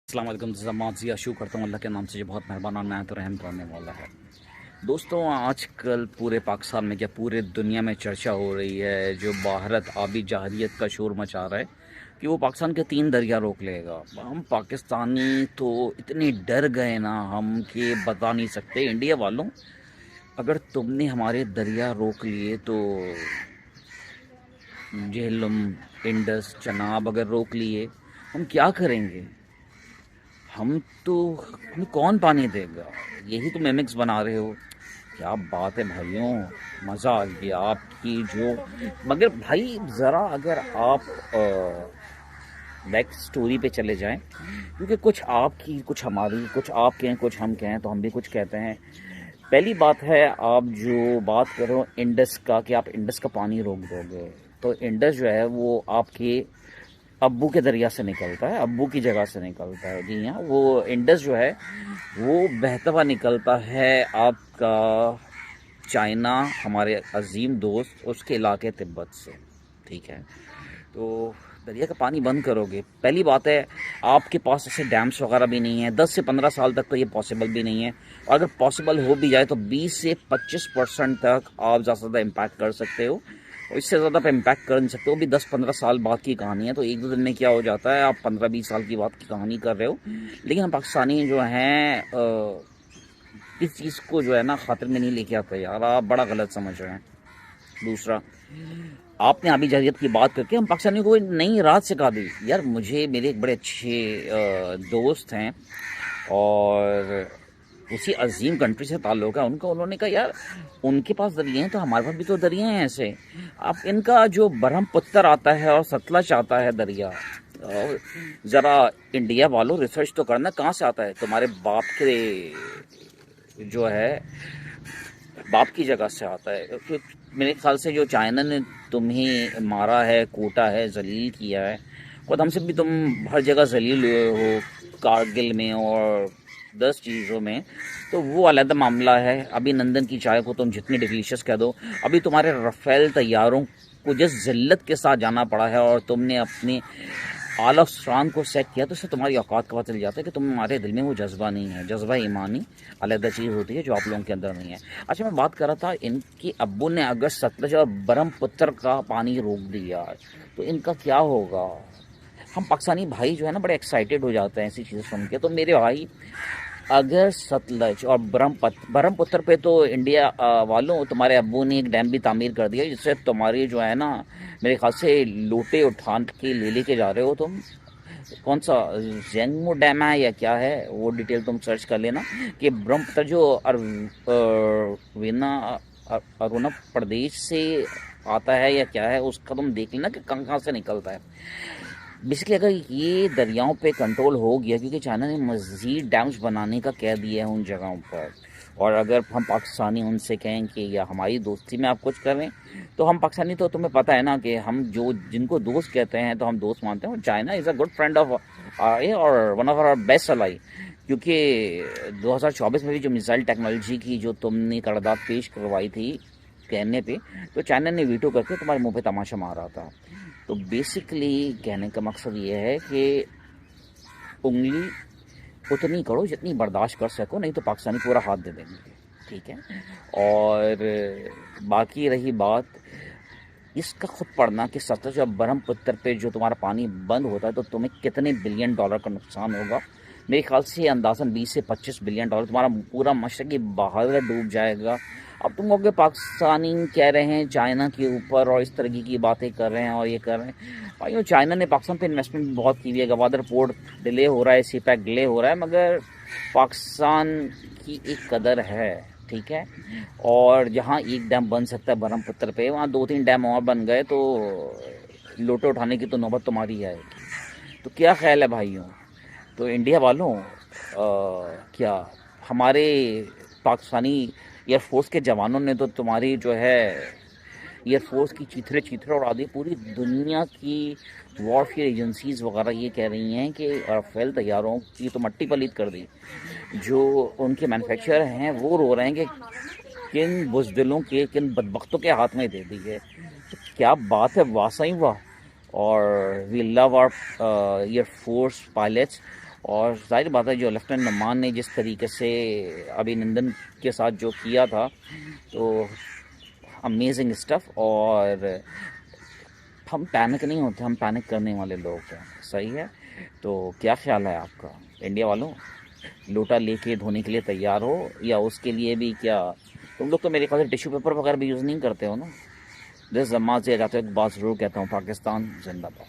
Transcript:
अस्सलाम वालेकुम। ज़िया शू करता हूँ अल्लाह के नाम से जो बहुत मेहरबान और नायत रहम करने वाला है। दोस्तों, आजकल पूरे पाकिस्तान में क्या पूरे दुनिया में चर्चा हो रही है, जो भारत आबी जहरीत का शोर मचा रहा है कि वो पाकिस्तान के 3 दरिया रोक लेगा। हम पाकिस्तानी तो इतने डर गए ना हम कि बता नहीं सकते। इंडिया वालों, अगर तुमने हमारे दरिया रोक लिए तो झेलम, इंडस, चनाब अगर रोक लिए, हम क्या करेंगे? हम तो हमें कौन पानी देगा? यही तो मेमिक्स बना रहे हो। क्या बात है भाइयों, मज़ा आ गया आपकी जो। मगर भाई ज़रा अगर आप बैक स्टोरी पे चले जाएं, क्योंकि कुछ आपकी, कुछ हमारी, कुछ आप कहें, कुछ हम कहें तो हम भी कुछ कहते हैं। पहली बात है, आप जो बात कर रहे हो इंडस का कि आप इंडस का पानी रोक दोगे, तो इंडस जो है वो आपके अब्बू के दरिया से निकलता है, अब्बू की जगह से निकलता है। जी हाँ, वो इंडस जो है वो बहता हुआ निकलता है आपका चाइना, हमारे अजीम दोस्त उसके इलाके तिब्बत से। ठीक है, तो दरिया का पानी बंद करोगे, पहली बात है आपके पास ऐसे डैम्स वगैरह भी नहीं है। 10 से 15 साल तक तो ये पॉसिबल भी नहीं है, और अगर पॉसिबल हो भी जाए तो 20 से 25% तक आप ज़्यादा से ज़्यादा इम्पैक्ट कर सकते हो, और इससे ज़्यादा पे इम्पैक्ट कर नहीं सकते। वो भी 10-15 साल बाद की कहानी है। तो एक दो दिन में क्या हो जाता है, आप 15-20 साल की बात की कहानी कर रहे हो। लेकिन हम पाकिस्तानी जो हैं इस चीज़ को जो है ना खातिर में नहीं लेके आते यार, आप बड़ा गलत समझ रहे हैं। दूसरा, आपने अभी जहरीत की बात करके हम पाकिस्तानियों को नई रात सिखा दी यार। मुझे मेरे एक बड़े अच्छे दोस्त हैं, और उसी अजीम कंट्री से ताल्लुक़ है उनका। उन्होंने कहा यार, उनके पास दरिया हैं तो हमारे पास भी तो दरिया हैं ऐसे। आप इनका जो ब्रह्मपुत्र आता है और सतलज आता है दरिया, और ज़रा इंडिया वालों रिसर्च तो करना कहाँ से आता है। तुम्हारे बाप के जो है बाप की जगह से आता है। मेरे ख्याल से जो चाइना ने तुम्हें मारा है, कूटा है, जलील किया है, खुद हमसे भी तुम हर जगह जलील हुए हो, कारगिल में और 10 चीज़ों में। तो वो अलग मामला है। अभिनंदन की चाय को तुम जितनी डिलीशियस कह दो, अभी तुम्हारे रफ़ेल तैयारों को जिस जिल्लत के साथ जाना पड़ा है और तुमने अपने आल ऑफ शान को सेट किया, तो उससे तुम्हारी औकात का पता चल जाता है कि तुम्हारे दिल में वो जज्बा नहीं है। जज्बा ईमानी अलग चीज़ होती है जो आप लोगों के अंदर नहीं है। अच्छा, मैं बात कर रहा था, इनके अब्बू ने अगर सतलज और ब्रह्मपुत्र का पानी रोक दिया तो इनका क्या होगा? हम पाकिस्तानी भाई जो है ना बड़े एक्साइटेड हो जाते हैं ऐसी चीज़ें सुन के। तो मेरे भाई, अगर सतलज और ब्रह्मपुत्र पे तो इंडिया वालों, तुम्हारे अब्बू ने एक डैम भी तामीर कर दिया, जिससे तुम्हारी जो है ना, मेरे ख्याल से लोटे उठा के लेके जा रहे हो तुम। कौन सा जेंगमो डैम है या क्या है, वो डिटेल तुम सर्च कर लेना। कि ब्रह्मपुत्र जो अरुणा प्रदेश से आता है या क्या है, उसका तुम देख लेना कि कहाँ कहाँ से निकलता है। बेसिकली अगर ये दरियाओं पे कंट्रोल हो गया, क्योंकि चाइना ने मज़ीद डैम्स बनाने का कह दिया है उन जगहों पर, और अगर हम पाकिस्तानी उनसे कहें कि या हमारी दोस्ती में आप कुछ करें, तो हम पाकिस्तानी तो तुम्हें पता है ना कि हम जो जिनको दोस्त कहते हैं तो हम दोस्त मानते हैं। और China is a good friend of ours one of our best ally. क्योंकि 2024 में भी जो मिसाइल टेक्नोलॉजी की जो तुमने करारदाद पेश करवाई थी कहने पे, तो चाइना ने वीटो करके तुम्हारे मुंह पे तमाशा मारा था। तो बेसिकली कहने का मकसद ये है कि उंगली उतनी करो जितनी बर्दाश्त कर सको, नहीं तो पाकिस्तानी पूरा हाथ दे देंगे। ठीक है, और बाकी रही बात इसका, खुद पढ़ना कि सतलज और ब्रह्मपुत्र पे जो तुम्हारा पानी बंद होता है तो तुम्हें कितने बिलियन डॉलर का नुकसान होगा। मेरे ख्याल से अंदाज़न 20 से 25 बिलियन डॉलर तुम्हारा पूरा मशरक़ी बहार डूब जाएगा। अब तुम कहोगे पाकिस्तानी कह रहे हैं चाइना के ऊपर और इस तरह की बातें कर रहे हैं और ये कर रहे हैं। भाइयों, चाइना ने पाकिस्तान पे इन्वेस्टमेंट भी बहुत की हुई है। गवादर पोर्ट डिले हो रहा है, सी पैक डिले हो रहा है, मगर पाकिस्तान की एक कदर है। ठीक है, और जहाँ एक डैम बन सकता है ब्रह्मपुत्र पे, वहाँ 2-3 डैम और बन गए तो लोटे उठाने की तो नौबत तुम्हारी आएगी। तो क्या ख्याल है भाइयों? तो इंडिया वालों, क्या हमारे पाकिस्तानी एयरफोर्स के जवानों ने तो तुम्हारी जो है एयरफोर्स की चीथड़े चीथड़े उड़ा दी। पूरी दुनिया की वॉरफेयर एजेंसीज वगैरह ये कह रही हैं कि राफेल तैयारों की तो मट्टी पलीत कर दी। जो उनके मैन्युफैक्चरर हैं वो रो रहे हैं कि किन बुज़दिलों के, किन बदबख्तों के हाथ में दे दी है। तो क्या बात है, वाह सही वाह। और we love our air force pilots. और जाहिर बात है जो लेफ्टिनेंट नुमान ने जिस तरीके से अभिनंदन के साथ जो किया था, तो अमेजिंग स्टफ। और हम पैनिक नहीं होते, हम पैनिक करने वाले लोग हैं। सही है। तो क्या ख्याल है आपका इंडिया वालों, लोटा लेके धोने के लिए तैयार हो, या उसके लिए भी क्या तुम लोग तो मेरे ख्याल से टिश्यू पेपर वगैरह भी यूज़ नहीं करते हो ना? दिस जमात से जाते एक बात ज़रूर कहता हूँ, पाकिस्तान जिंदाबाद।